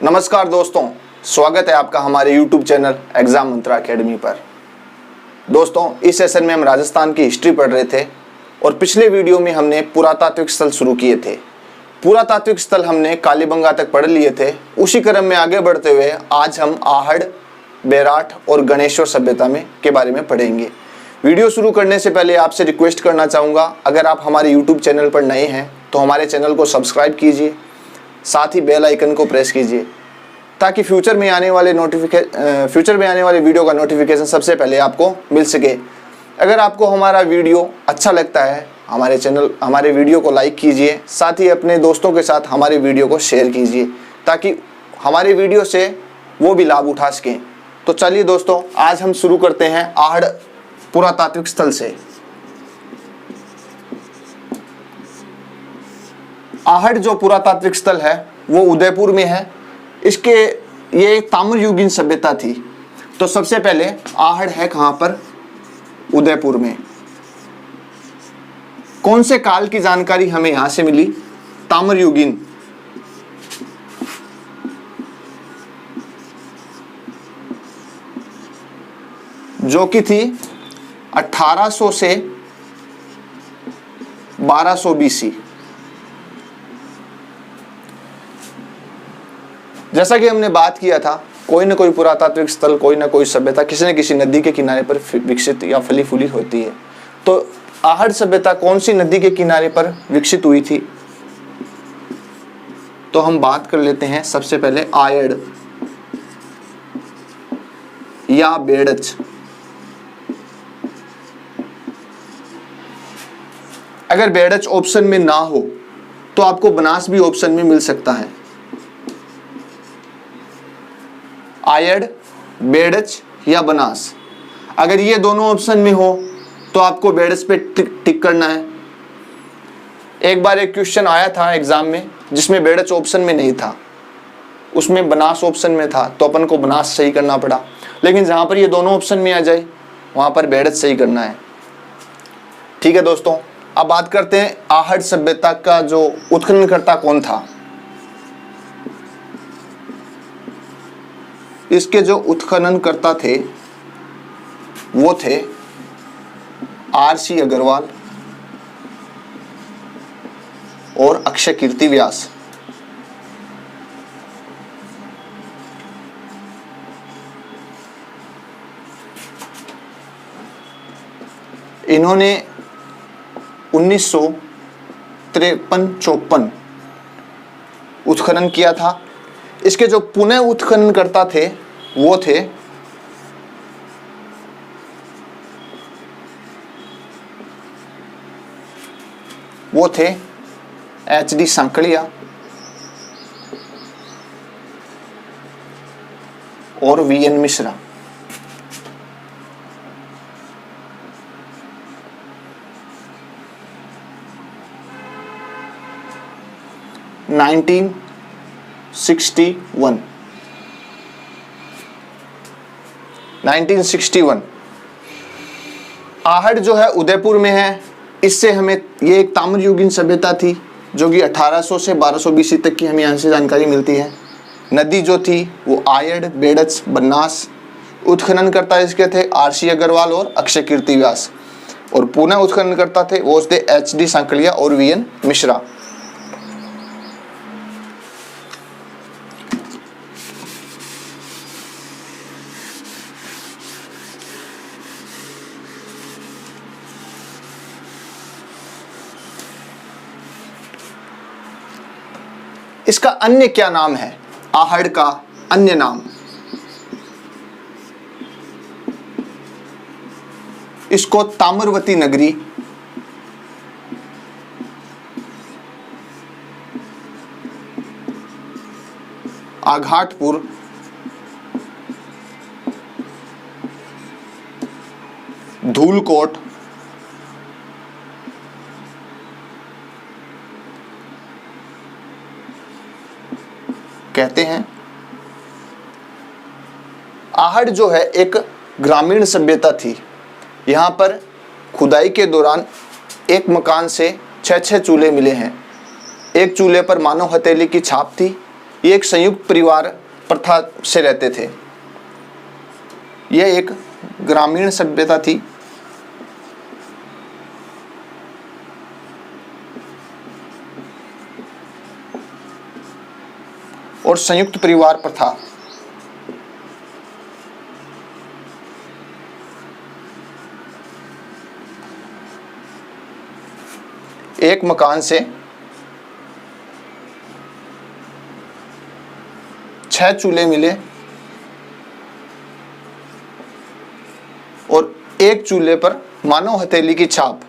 नमस्कार दोस्तों, स्वागत है आपका हमारे YouTube चैनल एग्जाम मंत्रा अकेडमी पर। दोस्तों, इस सेशन में हम राजस्थान की हिस्ट्री पढ़ रहे थे और पिछले वीडियो में हमने पुरातात्विक स्थल शुरू किए थे। पुरातात्विक स्थल हमने कालीबंगा तक पढ़ लिए थे। उसी क्रम में आगे बढ़ते हुए आज हम आहड़, बेराठ और गणेश्वर सभ्यता में के बारे में पढ़ेंगे। वीडियो शुरू करने से पहले आपसे रिक्वेस्ट करना चाहूँगा, अगर आप हमारे YouTube चैनल पर नए हैं तो हमारे चैनल को सब्सक्राइब कीजिए, साथ ही बेल आइकन को प्रेस कीजिए ताकि फ्यूचर में आने वाले वीडियो का नोटिफिकेशन सबसे पहले आपको मिल सके। अगर आपको हमारा वीडियो अच्छा लगता है, हमारे वीडियो को लाइक कीजिए, साथ ही अपने दोस्तों के साथ हमारे वीडियो को शेयर कीजिए ताकि हमारे वीडियो से वो भी लाभ उठा सकें। तो चलिए दोस्तों, आज हम शुरू करते हैं आहड़ पुरातात्विक स्थल से। आहड़ जो पुरातात्विक स्थल है वो उदयपुर में है। ये एक ताम्रयुगीन सभ्यता थी। तो सबसे पहले आहड़ है कहां पर? उदयपुर में। कौन से काल की जानकारी हमें यहां से मिली? ताम्रयुगीन। जो कि थी 1800 से 1200 BC। जैसा कि हमने बात किया था, कोई ना कोई पुरातात्विक स्थल, कोई ना कोई सभ्यता किसी न किसी नदी के किनारे पर विकसित या फली फूली होती है। तो आहड़ सभ्यता कौन सी नदी के किनारे पर विकसित हुई थी? तो हम बात कर लेते हैं सबसे पहले आयड़ या बेड़च। अगर बेड़च ऑप्शन में ना हो तो आपको बनास भी ऑप्शन में मिल सकता है। आयड़, बेड़च या बनास, अगर ये दोनों ऑप्शन में हो तो आपको बेड़च पे टिक करना है। एक बार एक क्वेश्चन आया था एग्जाम में जिसमें बेड़च ऑप्शन में नहीं था, उसमें बनास ऑप्शन में था, तो अपन को बनास सही करना पड़ा। लेकिन जहां पर ये दोनों ऑप्शन में आ जाए वहां पर बेड़च सही करना है। ठीक है दोस्तों, अब बात करते हैं आहड़ सभ्यता का जो उत्खननकर्ता कौन था। इसके जो उत्खननकर्ता थे वो थे R.C. अग्रवाल और अक्षय कीर्ति व्यास। इन्होंने 1953-54 उत्खनन किया था। इसके जो पुनः उत्खनन करता थे वो थे H.D. सांकलिया और V.N. मिश्रा। नाइनटीन 1961 आहड़ जो है उदयपुर में है। इससे हमें ये एक ताम्रयुगीन सभ्यता थी जो कि 1800 से 1200 BC तक की हमें यहाँ से जानकारी मिलती है। नदी जो थी वो आयड़, बेड़च, बनास। उत्खननकर्ता इसके थे R.C. अग्रवाल और अक्षय कीर्ति व्यास, और पुनः उत्खननकर्ता थे वो थे H.D. सांकलिया और V.N. मिश्रा। इसका अन्य क्या नाम है? आहड़ का अन्य नाम, इसको ताम्रवती नगरी, आघाटपुर, धूलकोट, कहते हैं। आहड़ जो है एक ग्रामीण सभ्यता थी। यहाँ पर खुदाई के दौरान एक मकान से 6 चूल्हे मिले हैं। एक चूल्हे पर मानव हथेली की छाप थी, ये एक संयुक्त परिवार प्रथा से रहते थे। यह एक ग्रामीण सभ्यता थी। और संयुक्त परिवार प्रथा एक मकान से 6 चूल्हे मिले और एक चूल्हे पर मानव हथेली की छाप।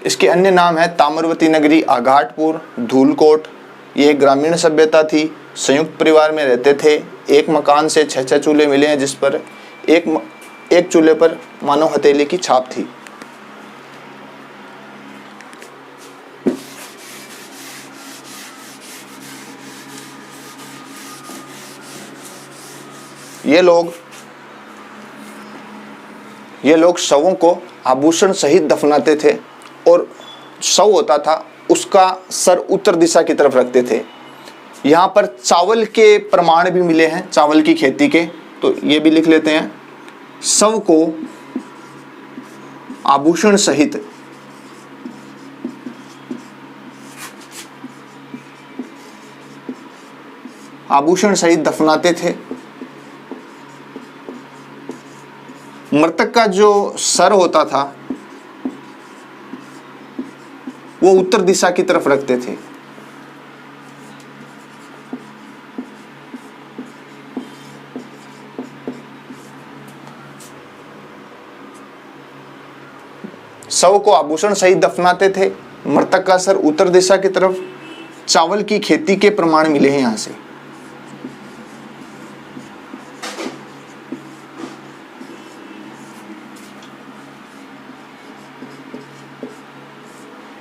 इसके अन्य नाम है ताम्रवती नगरी, आघाटपुर, धूलकोट। ये एक ग्रामीण सभ्यता थी, संयुक्त परिवार में रहते थे। एक मकान से 6 चूल्हे मिले हैं जिस पर एक चूल्हे पर मानव हथेली की छाप थी। ये लोग शवों को आभूषण सहित दफनाते थे और शव होता था उसका सर उत्तर दिशा की तरफ रखते थे। यहाँ पर चावल के प्रमाण भी मिले हैं, चावल की खेती के, तो ये भी लिख लेते हैं। शव को आभूषण सहित दफनाते थे। मृतक का जो सर होता था वो उत्तर दिशा की तरफ रखते थे। शव को आभूषण सहित दफनाते थे, मृतक का सर उत्तर दिशा की तरफ। चावल की खेती के प्रमाण मिले हैं यहां से।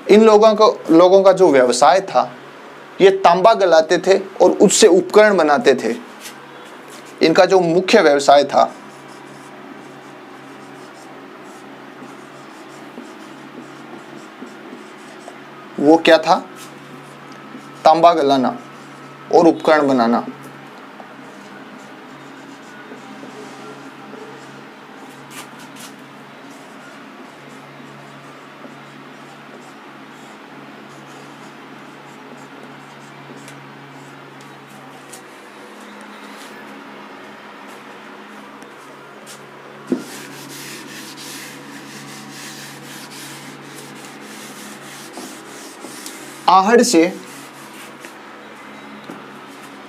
इन लोगों का जो व्यवसाय था, ये तांबा गलाते थे और उससे उपकरण बनाते थे। इनका जो मुख्य व्यवसाय था वो क्या था? तांबा गलाना और उपकरण बनाना। आहड़ से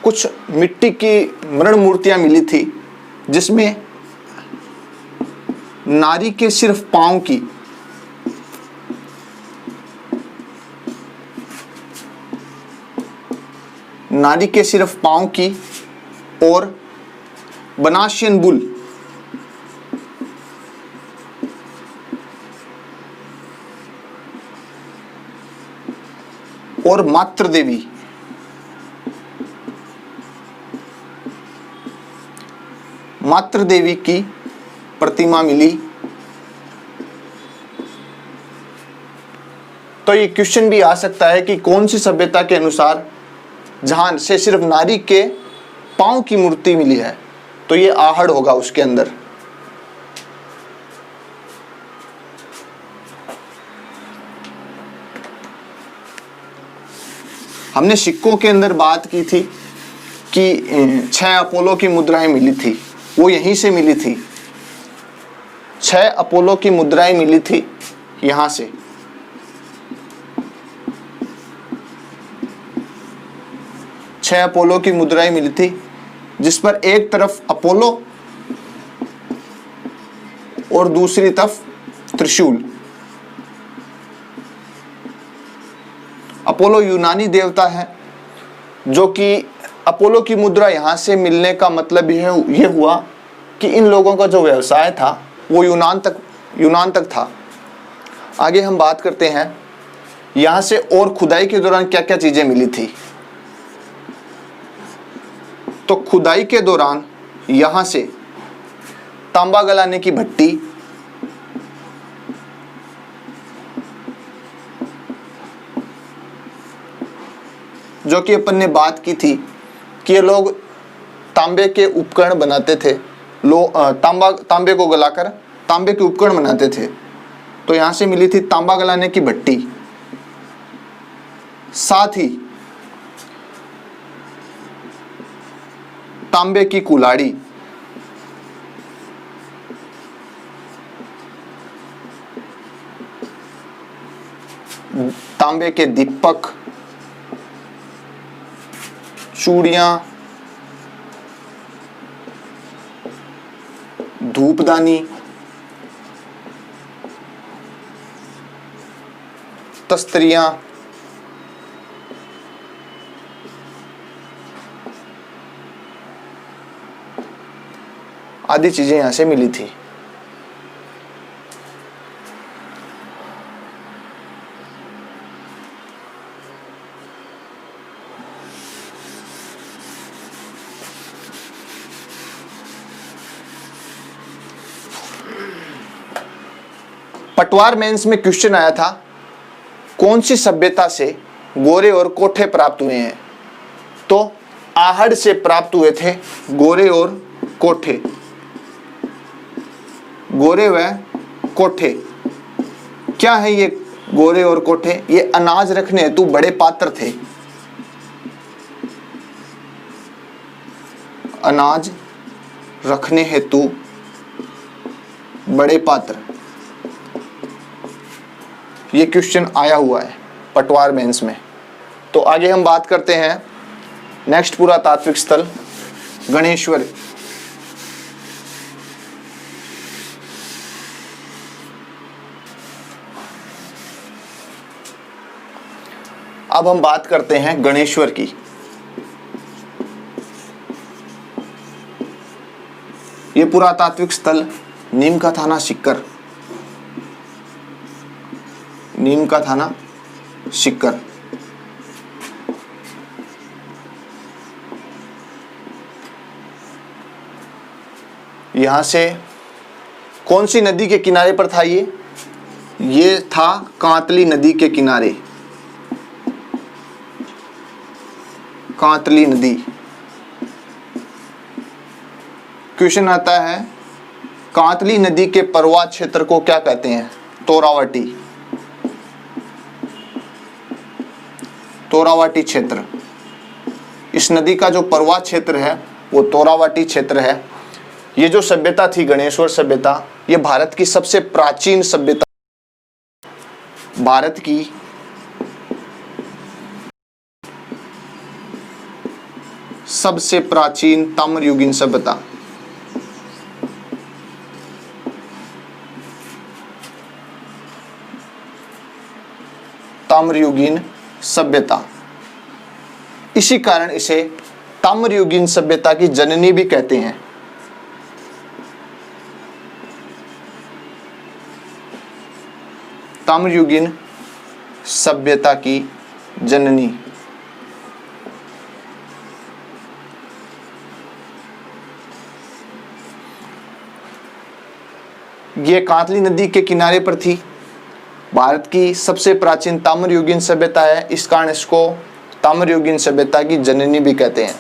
कुछ मिट्टी की मृण मूर्तियां मिली थी जिसमें नारी के सिर्फ पांव की और बनासियन बुल और मातृ देवी की प्रतिमा मिली। तो ये क्वेश्चन भी आ सकता है कि कौन सी सभ्यता के अनुसार जहां से सिर्फ नारी के पांव की मूर्ति मिली है, तो ये आहड़ होगा उसके अंदर। हमने सिक्कों के अंदर बात की थी कि 6 अपोलो की मुद्राएं मिली थी, वो यहीं से मिली थी। 6 अपोलो की मुद्राएं मिली थी यहां से। छह अपोलो की मुद्राएं मिली थी जिस पर एक तरफ अपोलो और दूसरी तरफ त्रिशूल। अपोलो यूनानी देवता है, जो कि अपोलो की मुद्रा यहाँ से मिलने का मतलब यह हुआ कि इन लोगों का जो व्यवसाय था वो यूनान तक था। आगे हम बात करते हैं यहाँ से और खुदाई के दौरान क्या क्या चीज़ें मिली थी। तो खुदाई के दौरान यहाँ से तांबा गलाने की भट्टी, जो कि अपन ने बात की थी कि ये लोग तांबे के उपकरण बनाते थे, तांबे को गलाकर तांबे के उपकरण बनाते थे। तो यहाँ से मिली थी तांबा गलाने की भट्टी, साथ ही तांबे की कुल्हाड़ी, तांबे के दीपक, चूड़ियां, धूपदानी, तस्तरियां, आदि चीजें यहां से मिली थी। पटवार मेंस में क्वेश्चन आया था, कौन सी सभ्यता से गोरे और कोठे प्राप्त हुए हैं? तो आहड़ से प्राप्त हुए थे गोरे और कोठे। गोरे व कोठे क्या है ये गोरे और कोठे? ये अनाज रखने हेतु बड़े पात्र थे। अनाज रखने हेतु बड़े पात्र, ये क्वेश्चन आया हुआ है पटवार मेंस में। तो आगे हम बात करते हैं नेक्स्ट पुरातात्विक स्थल गणेश्वर। अब हम बात करते हैं गणेश्वर की। ये पुरातात्विक स्थल नीम का थाना सीकर, नीम का थाना सीकर। यहां से कौन सी नदी के किनारे पर था ये था कांतली नदी के किनारे। कांतली नदी। क्वेश्चन आता है, कांतली नदी के परवाह क्षेत्र को क्या कहते हैं? तोरावटी। तोरावटी क्षेत्र। इस नदी का जो परवाह क्षेत्र है वो तोरावटी क्षेत्र है। ये जो सभ्यता थी गणेश्वर सभ्यता, ये भारत की सबसे प्राचीन सभ्यता, भारत की सबसे प्राचीन ताम्रयुगीन सभ्यता। ताम्रयुगीन सभ्यता। इसी कारण इसे ताम्रयुगीन सभ्यता की जननी भी कहते हैं। ताम्रयुगीन सभ्यता की जननी। ये कांतली नदी के किनारे पर थी। भारत की सबसे प्राचीन ताम्रयुगीन सभ्यता है, इस कारण इसको ताम्रयुगीन सभ्यता की जननी भी कहते हैं।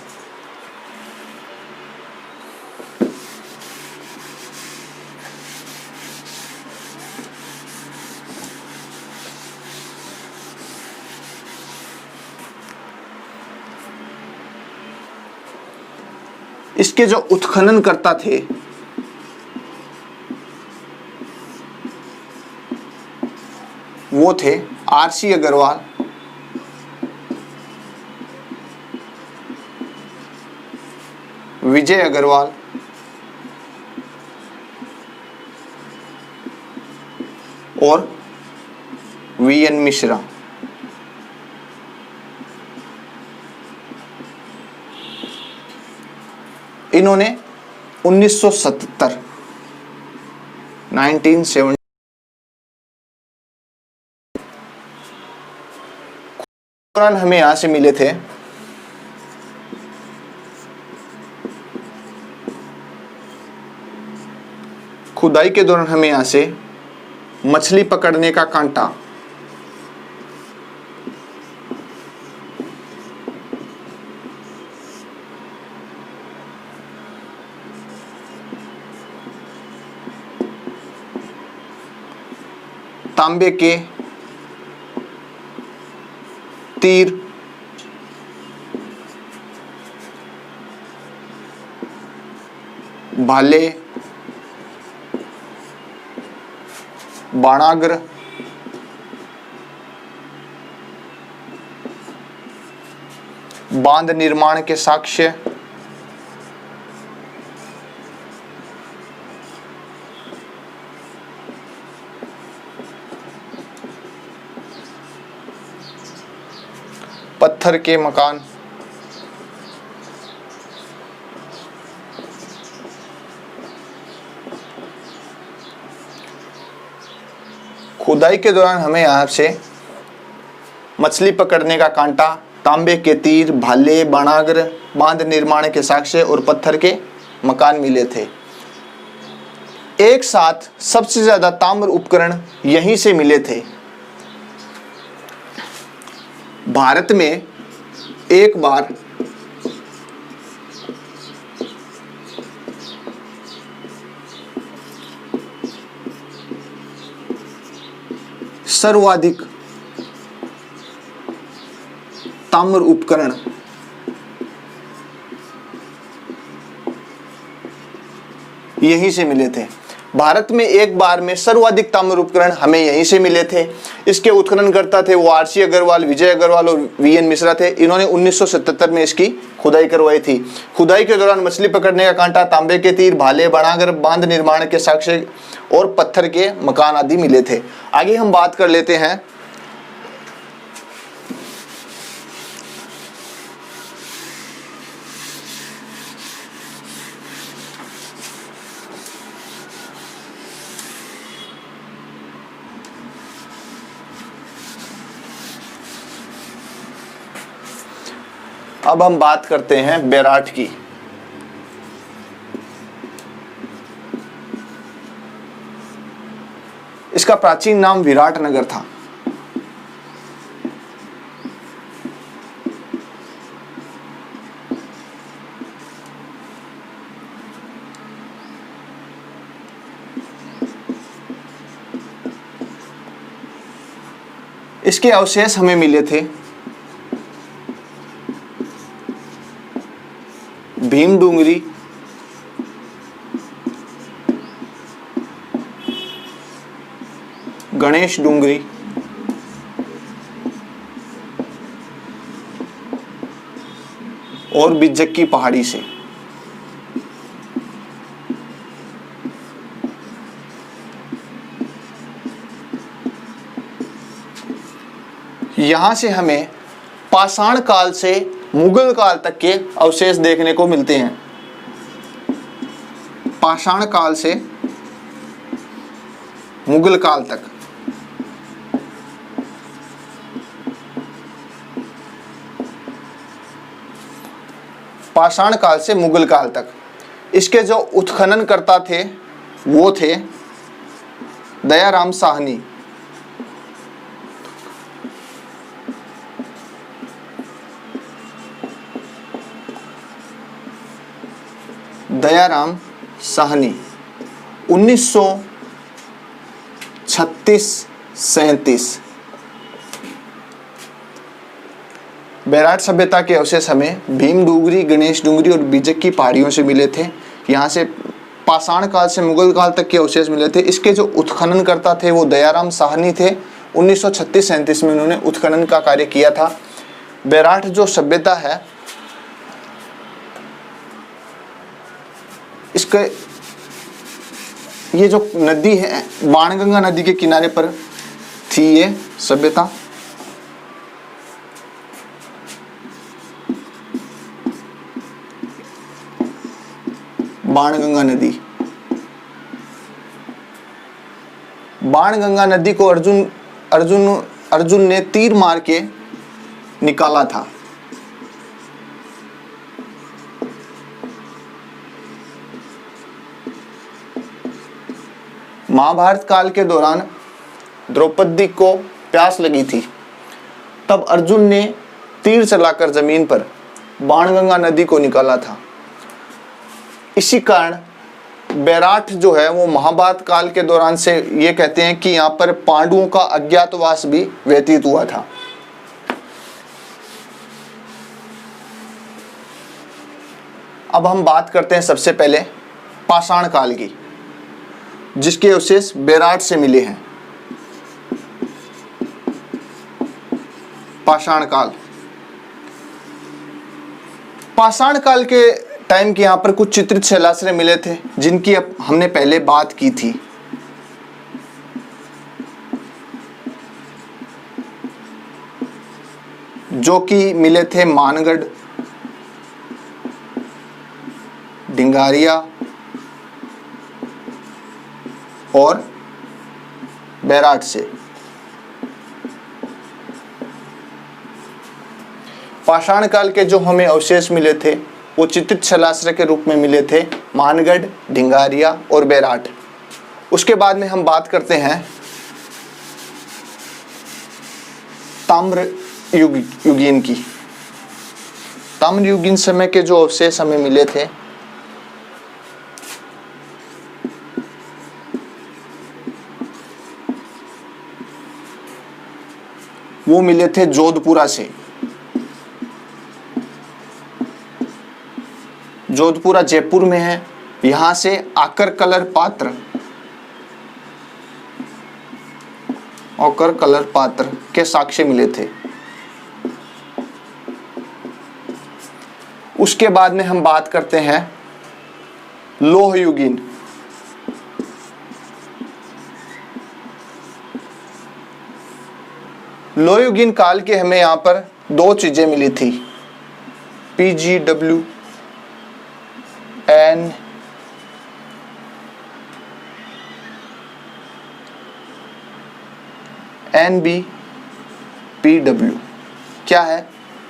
इसके जो उत्खनन करता थे वो थे आरसी अग्रवाल, विजय अग्रवाल और वीएन मिश्रा। इन्होंने 1977 1970 दौरान हमें यहां से मिले थे खुदाई के दौरान हमें यहां से मछली पकड़ने का कांटा, तांबे के तीर, भाले, बाणाग्र, बांध निर्माण के साक्ष्य, पत्थर के मकान, खुदाई के दौरान हमें यहाँ से मछली पकड़ने का कांटा, तांबे के तीर, भाले, बाणाग्र, बांध निर्माण के साक्ष्य और पत्थर के मकान मिले थे। एक साथ सबसे ज्यादा ताम्र उपकरण यहीं से मिले थे। भारत में एक बार सर्वाधिक ताम्र उपकरण यहीं से मिले थे। भारत में एक बार में सर्वाधिक ताम्र उपकरण हमें यहीं से मिले थे। इसके उत्खननकर्ता थे वो आर.सी. अग्रवाल, विजय अग्रवाल और वी.एन. मिश्रा थे। इन्होंने 1977 में इसकी खुदाई करवाई थी। खुदाई के दौरान मछली पकड़ने का कांटा, तांबे के तीर, भाले, बाणाग्र, बांध निर्माण के साक्ष्य और पत्थर के मकान आदि मिले थे। आगे हम बात कर लेते हैं अब हम बात करते हैं बेराट की। इसका प्राचीन नाम विराट नगर था। इसके अवशेष हमें मिले थे भीम डूंगरी, गणेश डूंगरी, और बिज्जक की पहाड़ी से। यहां से हमें पाषाण काल से मुगल काल तक के अवशेष देखने को मिलते हैं। पाषाण काल से मुगल काल तक। पाषाण काल से मुगल काल तक। इसके जो उत्खनन करता थे वो थे दयाराम साहनी। दयाराम साहनी 1936-37। बेराट सभ्यता के अवशेष हमें भीम डूंगरी, गणेश डूंगरी और बिज्जक की पहाड़ियों से मिले थे। यहाँ से पाषाण काल से मुगल काल तक के अवशेष मिले थे। इसके जो उत्खनन करता थे वो दयाराम साहनी थे। 1936-37 में उन्होंने उत्खनन का कार्य किया था। बेराट जो सभ्यता है इसके ये जो नदी है बाणगंगा नदी के किनारे पर थी ये सभ्यता। बाणगंगा नदी बाणगंगा नदी को अर्जुन ने तीर मार के निकाला था। महाभारत काल के दौरान द्रौपदी को प्यास लगी थी, तब अर्जुन ने तीर चलाकर जमीन पर बाणगंगा नदी को निकाला था। इसी कारण बैराठ जो है वो महाभारत काल के दौरान से ये कहते हैं कि यहाँ पर पांडवों का अज्ञातवास भी व्यतीत हुआ था। अब हम बात करते हैं सबसे पहले पाषाण काल की, जिसके अवशेष बैराठ से मिले हैं। पाषाण काल के टाइम के यहाँ पर कुछ चित्रित शैलाश्रय मिले थे, जिनकी अब हमने पहले बात की थी। जो कि मिले थे मानगढ़, ढिंगारिया और बैराठ से। पाषाण काल के जो हमें अवशेष मिले थे वो चित्रित शैलाश्रय के रूप में मिले थे मानगढ़, ढिंगारिया और बैराठ। उसके बाद में हम बात करते हैं ताम्र युगीन की। ताम्र युगीन समय के जो अवशेष हमें मिले थे वो मिले थे जोधपुरा से। जोधपुरा जयपुर में है। यहां से आकर कलर पात्र के साक्ष्य मिले थे। उसके बाद में हम बात करते हैं लौह युगीन। लौह युगीन काल के हमें यहां पर दो चीजें मिली थी, PGW NBPW। क्या है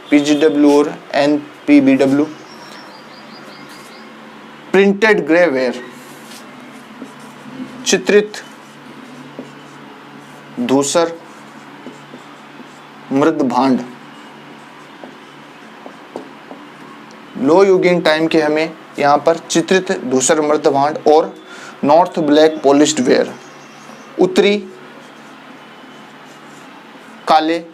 PGW और NPBW? प्रिंटेड ग्रेवेयर, चित्रित धूसर मृद भांड। लो युगीन टाइम के हमें यहाँ पर चित्रित धूसर मृद भांड और नॉर्थ ब्लैक पॉलिश्ड वेयर, उत्तरी काले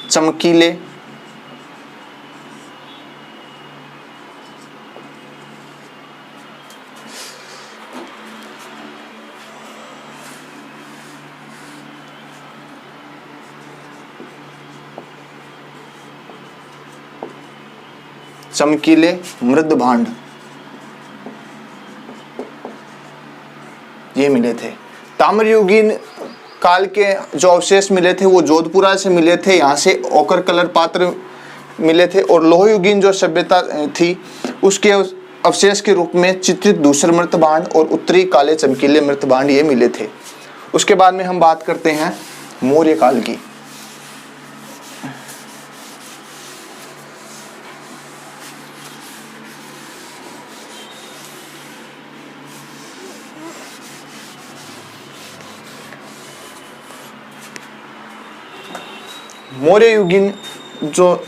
चमकीले मृद भांड ये मिले थे। ताम्रयुगीन काल के जो अवशेष मिले थे वो जोधपुरा से मिले थे। यहाँ से ओकर कलर पात्र मिले थे और लोह युगीन जो सभ्यता थी उसके अवशेष के रूप में चित्रित धूसर मृत भांड और उत्तरी काले चमकीले मृत भांड ये मिले थे। उसके बाद में हम बात करते हैं मौर्य काल की। मौर्य युगीन जो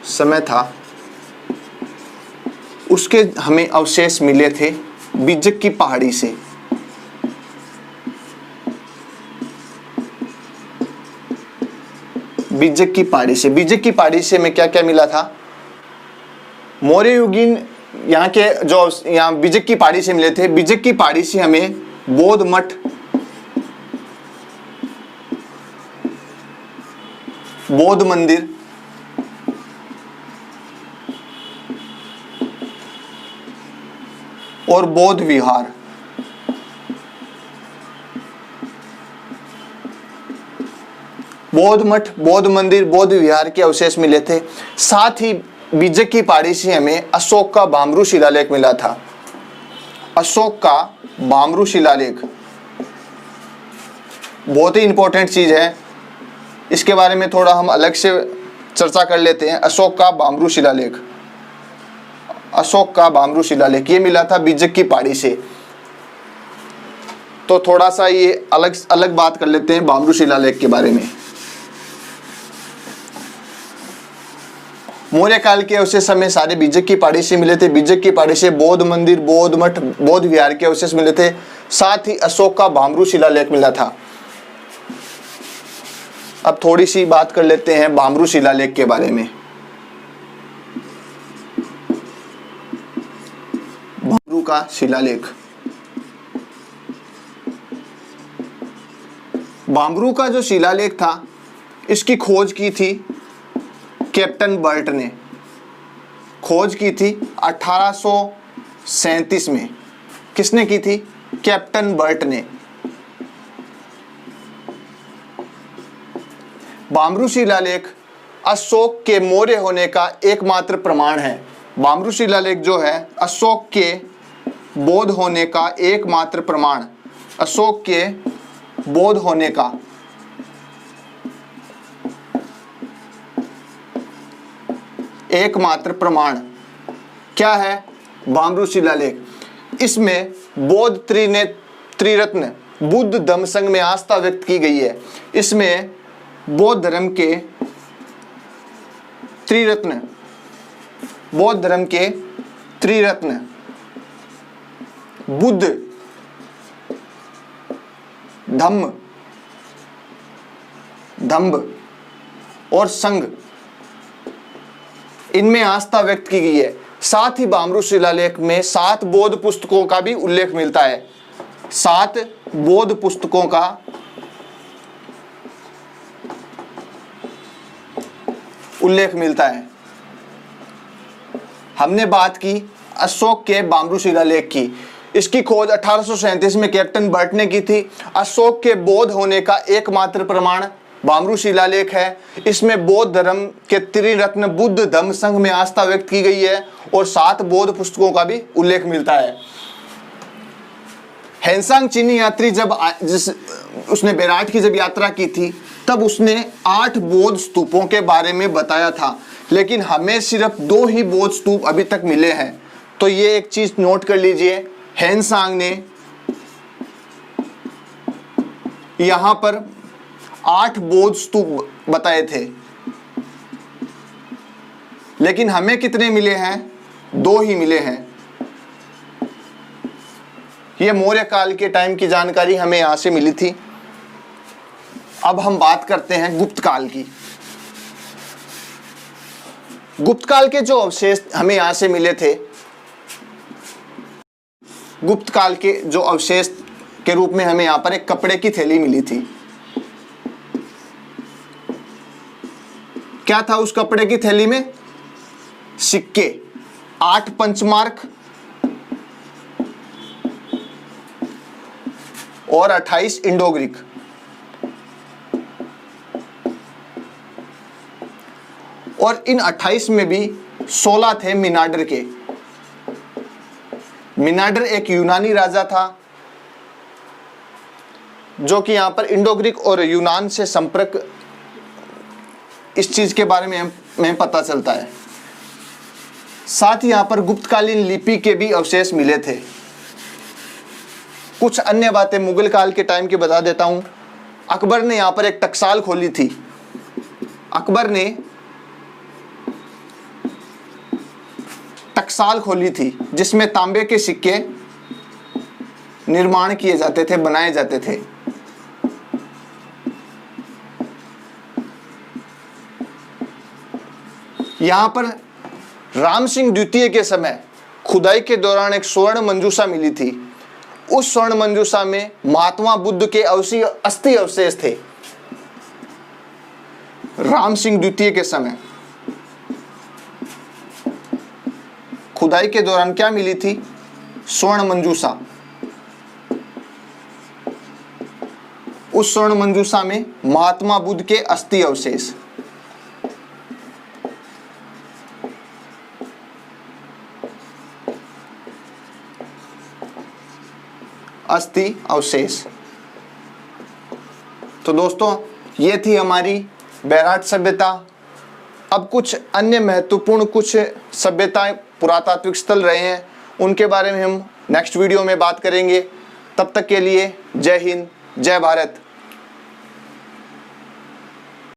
समय था उसके हमें अवशेष मिले थे बीजक की पहाड़ी से। बीजक की पहाड़ी से हमें क्या क्या मिला था? मौर्य युगीन यहाँ के जो यहाँ बीजक की पहाड़ी से मिले थे। बीजक की पहाड़ी से हमें बौद्ध मठ, बौद्ध मंदिर, और बौद्ध विहार, बौद्ध मठ, बौद्ध मंदिर, बौद्ध विहार के अवशेष मिले थे। साथ ही बीजक की पहाड़ी से हमें अशोक का भामरू शिलालेख मिला था। अशोक का बामरू शिलालेख बहुत ही इंपॉर्टेंट चीज है, इसके बारे में थोड़ा हम अलग से चर्चा कर लेते हैं। अशोक का बामरू शिलालेख, अशोक का बामरू शिलालेख ये मिला था बीजक की पहाड़ी से। तो थोड़ा सा ये अलग अलग बात कर लेते हैं बामरू शिलालेख के बारे में। मौर्य काल के अवशेष हमें सारे बीजक की पहाड़ी से मिले थे। बीजक की पहाड़ी से बौद्ध मंदिर, बौद्ध मठ, बौद्ध विहार के अवशेष मिले थे। साथ ही अशोक का बामरू शिलालेख मिला था। अब थोड़ी सी बात कर लेते हैं बामरू शिलालेख के बारे में। बामरू का शिलालेख, बामरू का जो शिलालेख था इसकी खोज की थी कैप्टन बर्ट ने। खोज की थी 1837 में। किसने की थी? कैप्टन बर्ट ने। बामरू शिलालेख अशोक के मौर्य होने का एकमात्र प्रमाण है। बामरू शिलालेख जो है अशोक के बौद्ध होने का एकमात्र प्रमाण, अशोक के बौद्ध होने का एकमात्र प्रमाण क्या है? बामरू शिलालेख। इसमें बौद्ध त्रिरत्न बुद्ध धम्म संघ में आस्था व्यक्त की गई है। इसमें बौद्ध धर्म के त्रिरत्न, बौद्ध धर्म के त्रिरत्न बुद्ध, धम्म और संघ, इनमें आस्था व्यक्त की गई है। साथ ही बामरू शिलालेख में 7 बौद्ध पुस्तकों का भी उल्लेख मिलता है। 7 बौद्ध पुस्तकों का उल्लेख मिलता है। हमने बात की अशोक के बामरू शिलालेख की। इसकी खोज 1837 में कैप्टन बर्ट ने की थी। अशोक के बौद्ध होने का एकमात्र प्रमाण बामरू शिलालेख है। इसमें बौद्ध धर्म के त्रिरत्न बुद्ध धम्म संघ में आस्था व्यक्त की गई है और 7 बौद्ध पुस्तकों का भी उल्लेख मिलता है। हेनसांग चीनी यात्री उसने बेराट की जब यात्रा की थी तब उसने 8 बौद्ध स्तूपों के बारे में बताया था, लेकिन हमें सिर्फ 2 ही बौद्ध स्तूप अभी तक मिले हैं। तो ये एक चीज नोट कर लीजिए, हेनसांग ने यहां पर 8 बौद्ध स्तूप बताए थे, लेकिन हमें कितने मिले हैं? 2 ही मिले हैं। यह मौर्य काल के टाइम की जानकारी हमें यहां से मिली थी। अब हम बात करते हैं गुप्त काल की। गुप्त काल के जो अवशेष हमें यहां से मिले थे, गुप्त काल के जो अवशेष के रूप में हमें यहां पर एक कपड़े की थैली मिली थी। क्या था उस कपड़े की थैली में? सिक्के, 8 पंचमार्क और 28 इंडोग्रीक। और इन 28 में भी 16 थे मिनाडर के। मिनाडर एक यूनानी राजा था जो कि यहां पर इंडोग्रीक और यूनान से संपर्क, इस चीज के बारे में हमें पता चलता है। साथ ही यहां पर गुप्तकालीन लिपि के भी अवशेष मिले थे। कुछ अन्य बातें मुगल काल के टाइम की बता देता हूं। अकबर ने यहां पर एक टकसाल खोली थी। अकबर ने टकसाल खोली थी जिसमें तांबे के सिक्के निर्माण किए जाते थे, बनाए जाते थे। यहां पर राम सिंह द्वितीय के समय खुदाई के दौरान एक स्वर्ण मंजूषा मिली थी। उस स्वर्ण मंजूषा में महात्मा बुद्ध के अस्थि अवशेष थे। राम सिंह द्वितीय के समय खुदाई के दौरान क्या मिली थी? स्वर्ण मंजूषा। उस स्वर्ण मंजूषा में महात्मा बुद्ध के अस्थि अवशेष। अस्थि अवशेष। तो दोस्तों ये थी हमारी बैराट सभ्यता। अब कुछ अन्य महत्वपूर्ण कुछ सभ्यताएं पुरातात्विक स्थल रहे हैं, उनके बारे में हम नेक्स्ट वीडियो में बात करेंगे। तब तक के लिए जय हिंद, जय भारत,